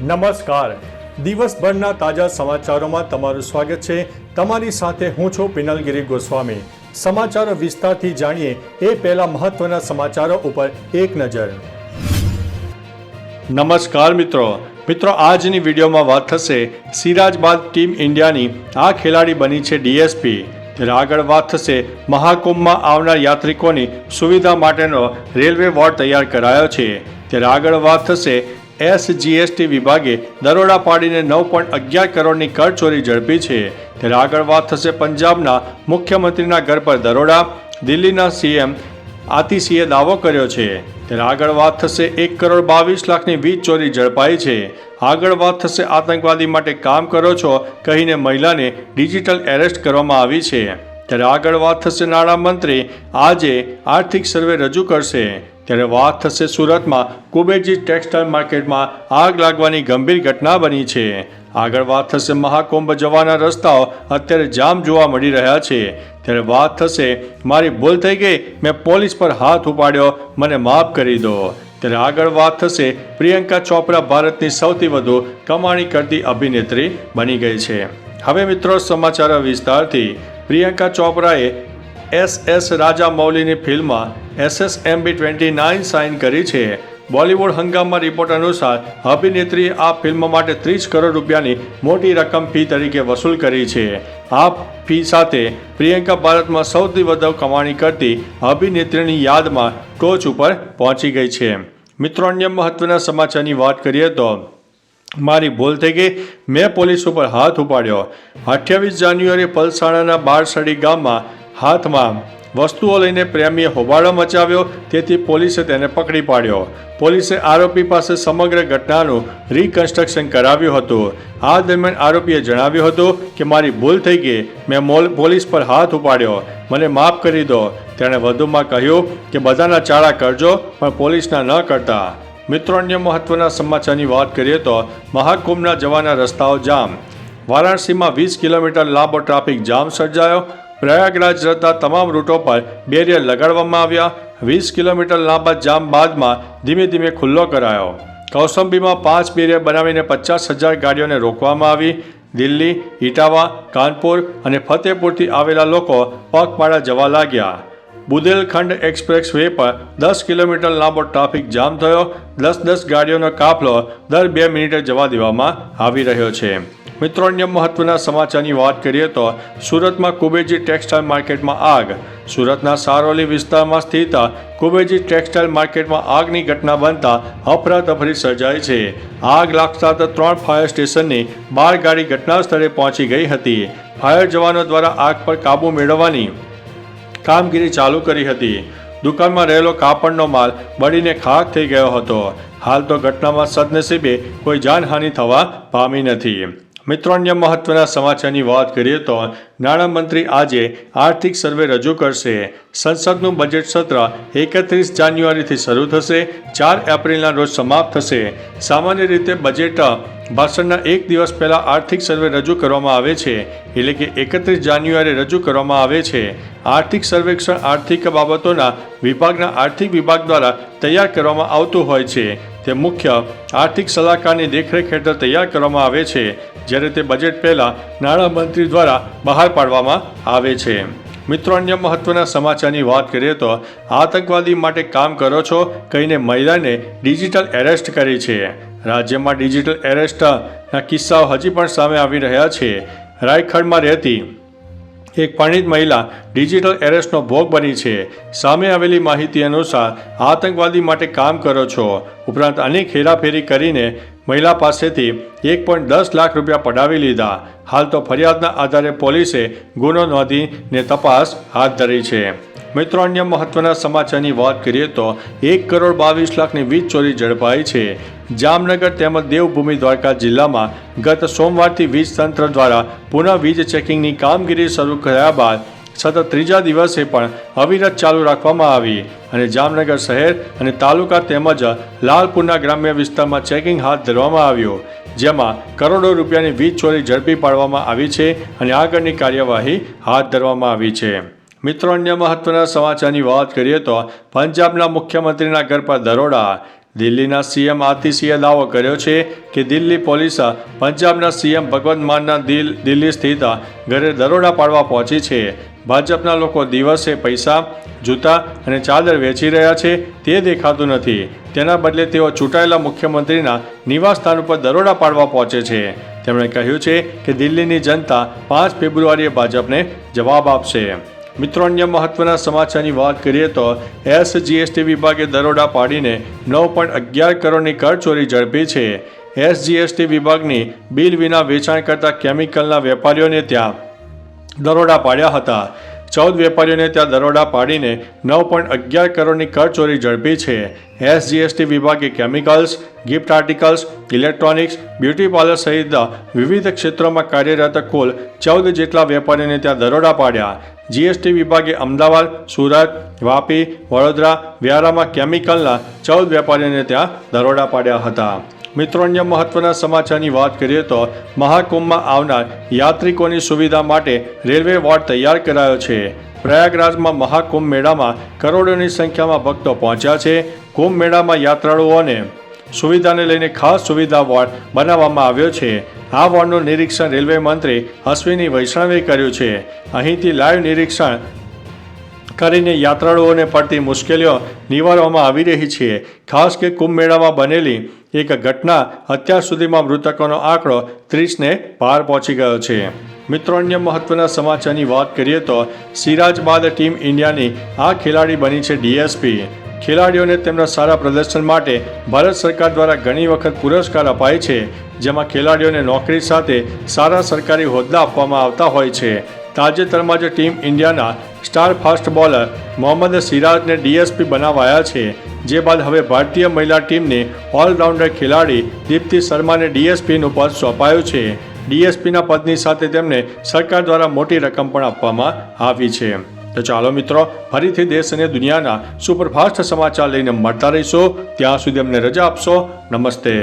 નમસ્કાર, દિવસભરના તાજા સમાચારોમાં તમારું સ્વાગત છે। તમારી સાથે હું છું પિનલગીરી ગોસ્વામી। સમાચારો વિસ્તારથી જાણીએ એ પહેલા મહત્વના સમાચારો ઉપર એક નજર। નમસ્કાર મિત્રો, આજની વિડીયોમાં વાત થશે સિરાજ બાદ ટીમ ઇન્ડિયાની આ ખેલાડી બની છે ડીએસપી। ત્યારે આગળ વાત થશે મહાકુંભમાં આવનાર યાત્રિકોની સુવિધા માટેનો રેલવે વોર્ડ તૈયાર કરાયો છે। ત્યારે આગળ વાત થશે SGST વિભાગે દરોડા પાડીને 9.11 કરોડની કરચોરી ઝડપી છે। ત્યારે આગળ વાત થશે પંજાબના મુખ્યમંત્રીના ઘર પર દરોડા, દિલ્હીના CM આતિશીએ દાવો કર્યો છે। ત્યારે આગળ વાત થશે 1,22,00,000ની વીજ ચોરી ઝડપાઈ છે। આગળ વાત થશે આતંકવાદી માટે કામ કરો છો કહીને મહિલાને ડિજિટલ એરેસ્ટ કરવામાં આવી છે। ત્યારે આગળ વાત થશે નાણામંત્રી આજે આર્થિક સર્વે રજૂ કરશે। ત્યારે વાત થશે સુરતમાં કુબેરજી ટેક્સટાઇલ માર્કેટમાં આગ લાગવાની ગંભીર ઘટના બની છે। આગળ વાત થશે મહાકુંભ જવાના રસ્તાઓ અત્યારે જામ જોવા મળી રહ્યા છે। ત્યારે વાત થશે મારી ભૂલ થઈ ગઈ, મેં પોલીસ પર હાથ ઉપાડ્યો, મને માફ કરી દો। ત્યારે આગળ વાત થશે પ્રિયંકા ચોપરા ભારતની સૌથી વધુ કમાણી કરતી અભિનેત્રી બની ગઈ છે। હવે મિત્રો સમાચારો વિસ્તારથી। પ્રિયંકા ચોપરાએ SS રાજામૌલીની ફિલ્મ SSMB29 સાઇન કરી છે। બોલિવૂડ હંગામા રિપોર્ટ અનુસાર અભિનેત્રીએ આ ફિલ્મ માટે 30 કરોડ રૂપિયાની મોટી રકમ ફી તરીકે વસૂલ કરી છે। આ ફી સાથે પ્રિયંકા ભારતમાં સૌથી વધુ કમાણી કરતી અભિનેત્રીની યાદમાં ટોચ ઉપર પહોંચી ગઈ છે। મિત્રો, અન્ય મહત્વના સમાચારની વાત કરીએ તો મારી ભૂલ થઈ ગઈ, મેં પોલીસ ઉપર હાથ ઉપાડ્યો। 28 જાન્યુઆરીએ પલસાણાના બારસડી ગામમાં હાથમાં વસ્તુઓ લઈને પ્રેમીએ હોબાળો મચાવ્યો, તેથી પોલીસે તેને પકડી પાડ્યો। પોલીસે આરોપી પાસે સમગ્ર ઘટનાનું રિકન્સ્ટ્રક્શન કરાવ્યું હતું। આ દરમિયાન આરોપીએ જણાવ્યું હતું કે મારી ભૂલ થઈ ગઈ, મેં પોલીસ પર હાથ ઉપાડ્યો, મને માફ કરી દો। તેણે વધુમાં કહ્યું કે બધાના ચાળા કરજો પણ પોલીસના ન કરતા। મિત્રો, અન્ય મહત્વના સમાચારની વાત કરીએ તો મહાકુંભના જવાના રસ્તાઓ જામ। વારાણસીમાં 20 કિલોમીટર લાંબો ટ્રાફિક જામ સર્જાયો। પ્રયાગરાજ જતા તમામ રૂટો પર બેરિયર લગાડવામાં આવ્યા। 20 કિલોમીટર લાંબા જામ બાદમાં ધીમે ધીમે ખુલ્લો કરાયો। કૌસંબીમાં 5 બેરિયર બનાવીને 50,000 ગાડીઓને રોકવામાં આવી। દિલ્હી, ઇટાવા, કાનપુર અને ફતેહપુરથી આવેલા લોકો પગપાળા જવા લાગ્યા। બુદેલખંડ એક્સપ્રેસ વે પર 10 કિલોમીટર લાંબો ટ્રાફિક જામ થયો। 10 ગાડીઓનો કાફલો દર 2 મિનિટે જવા દેવામાં આવી રહ્યો છે। મિત્રો, અન્ય મહત્વના સમાચારની વાત કરીએ તો સુરતમાં કુબેરજી ટેક્સટાઇલ માર્કેટમાં આગ। સુરતના સારોલી વિસ્તારમાં સ્થિત કુબેરજી ટેક્સટાઇલ માર્કેટમાં આગની ઘટના બનતા અફરાતફરી સર્જાઈ છે। આગ લાગતા 3 ફાયર સ્ટેશનની 12 ગાડી ઘટના સ્થળે પહોંચી ગઈ હતી। ફાયર જવાનો દ્વારા આગ પર કાબૂ મેળવવાની કામગીરી ચાલુ કરી હતી। દુકાનમાં રહેલો કાપડનો માલ બળીને ખાખ થઈ ગયો હતો। હાલ તો ઘટનામાં સદનસીબે કોઈ જાનહાનિ થવા પામી નથી। મિત્રો, અન્ય મહત્વના સમાચારની વાત કરીએ તો નાણામંત્રી આજે આર્થિક સર્વે રજૂ કરશે। સંસદનું બજેટ સત્ર 31 જાન્યુઆરીથી શરૂ થશે, 4 એપ્રિલના રોજ સમાપ્ત થશે। સામાન્ય રીતે બજેટ ભાષણના એક દિવસ પહેલા આર્થિક સર્વે રજૂ કરવામાં આવે છે, એટલે કે 31 જાન્યુઆરી રજૂ કરવામાં આવે છે। આર્થિક સર્વેક્ષણ આર્થિક બાબતોના વિભાગના આર્થિક વિભાગ દ્વારા તૈયાર કરવામાં આવતું હોય છે। તે મુખ્ય આર્થિક સલાહકારની દેખરેખ હેઠળ તૈયાર કરવામાં આવે છે, જ્યારે તે બજેટ પહેલા નાણામંત્રી દ્વારા બહાર પાડવામાં આવે છે। મિત્રો, અન્ય મહત્વના સમાચારની વાત કરીએ તો આતંકવાદી માટે કામ કરો છો કહીને મહિલાને ડિજિટલ એરેસ્ટ કરી છે। રાજ્યમાં ડિજિટલ એરેસ્ટના કિસ્સાઓ હજી પણ સામે આવી રહ્યા છે। રાયખડમાં રહેતી એક પરિણીત મહિલા ડિજિટલ એરેસ્ટનો ભોગ બની છે। સામે આવેલી માહિતી અનુસાર આતંકવાદી માટે કામ કરો છો ઉપરાંત અનેક હેરાફેરી કરીને મહિલા પાસેથી 1.10 લાખ રૂપિયા પડાવી લીધા। હાલ તો ફરિયાદના આધારે પોલીસે ગુનો નોંધીને તપાસ હાથ ધરી છે। મિત્રો, અન્ય મહત્વના સમાચારની વાત કરીએ તો 1,22,00,000ની વીજ ચોરી ઝડપાઈ છે। જામનગર તેમજ દેવભૂમિ દ્વારકા જિલ્લામાં ગત સોમવારથી વીજ તંત્ર દ્વારા પુનઃ વીજ ચેકિંગની કામગીરી શરૂ કર્યા બાદ સતત ત્રીજા દિવસે પણ અવિરત ચાલુ રાખવામાં આવી અને જામનગર શહેર અને તાલુકા તેમજ લાલપુરના ગ્રામ્ય વિસ્તારમાં ચેકિંગ હાથ ધરવામાં આવ્યું, જેમાં કરોડો રૂપિયાની વીજ ચોરી ઝડપી પાડવામાં આવી છે અને આગળની કાર્યવાહી હાથ ધરવામાં આવી છે। મિત્રો, અન્ય મહત્વના સમાચારની વાત કરીએ તો પંજાબના મુખ્યમંત્રીના ઘર પર દરોડા। દિલ્હીના સીએમ આતિશીએ દાવો કર્યો છે કે દિલ્હી પોલીસ પંજાબના સીએમ ભગવંત માનના દિલ્હી સ્થિત ઘરે દરોડા પાડવા પહોંચી છે. ભાજપના લોકો દિવસે પૈસા, જૂતા અને ચાદર વેચી રહ્યા છે તે દેખાતું નથી. તેના બદલે તેઓ ચૂંટાયેલા મુખ્યમંત્રીના નિવાસસ્થાન ઉપર દરોડા પાડવા પહોંચે છે. તેમણે કહ્યું છે કે દિલ્હીની જનતા 5 ફેબ્રુઆરીએ ભાજપને જવાબ આપશે. મિત્રો, અન્ય મહત્વના સમાચારની વાત કરીએ તો એસજીએસટી વિભાગે દરોડા પાડીને 9.11 કરોડની કરચોરી ઝડપી છે. એસજીએસટી વિભાગની બિલ વિના વેચાણ કરતા કેમિકલના વેપારીઓને ત્યાં દરોડા પાડ્યા હતા. 14 વેપારીઓને ત્યાં દરોડા પાડીને 9.11 કરોડની કરચોરી ઝડપી છે. એસજીએસટી વિભાગે chemicals, gift articles, electronics, beauty parlour સહિત વિવિધ ક્ષેત્રોમાં કાર્યરત કુલ 14 જેટલા વેપારીઓને ત્યાં દરોડા પાડ્યા. જીએસટી વિભાગે અમદાવાદ, સુરત, વાપી, વડોદરા, વ્યારામાં કેમિકલના 14 વેપારીઓને ત્યાં દરોડા પાડ્યા હતા. મિત્રો, અન્ય મહત્વના સમાચારની વાત કરીએ તો મહાકુંભમાં આવનાર યાત્રિકોની સુવિધા માટે રેલવે વોર્ડ તૈયાર કરાયો છે. પ્રયાગરાજમાં મહાકુંભ મેળામાં કરોડોની સંખ્યામાં ભક્તો પહોંચ્યા છે. કુંભ મેળામાં યાત્રાળુઓને સુવિધાને લઈને ખાસ સુવિધા વોર્ડ બનાવવામાં આવ્યો છે. આ વોર્ડનું નિરીક્ષણ રેલવે મંત્રી અશ્વિની વૈષ્ણવે કર્યું છે. અહીંથી લાઈવ નિરીક્ષણ કરીને યાત્રાળુઓને પડતી મુશ્કેલીઓ નિવારવામાં આવી રહી છે. ખાસ કે કુંભ મેળામાં બનેલી એક ઘટના અત્યાર સુધીમાં મૃતકોનો આંકડો 30ને પાર પહોંચી ગયો છે. મિત્રો, અન્ય મહત્વના સમાચારની વાત કરીએ તો સિરાજ બાદ ટીમ ઇન્ડિયાની આ ખેલાડી બની છે ડીએસપી. ખેલાડીઓને તેમના સારા પ્રદર્શન માટે ભારત સરકાર દ્વારા ઘણી વખત પુરસ્કાર અપાય છે, જેમાં ખેલાડીઓને નોકરી સાથે સારા સરકારી હોદ્દા આપવામાં આવતા હોય છે. તાજેતરમાં જ ટીમ ઇન્ડિયાના સ્ટાર ફાસ્ટ બોલર મોહમ્મદ સિરાજને ડીએસપી બનાવાયા છે. જે બાદ હવે ભારતીય મહિલા ટીમની ઓલરાઉન્ડર ખેલાડી દીપ્તિ શર્માને ડીએસપીનું પદ સોંપાયું છે. ડીએસપીના પદની સાથે તેમને સરકાર દ્વારા મોટી રકમ પણ આપવામાં આવી છે. તો ચાલો મિત્રો, ફરીથી દેશ અને દુનિયાના સુપરફાસ્ટ સમાચાર લઈને મળતા રહીશું. ત્યાં સુધી અમને રજા આપશો. નમસ્તે.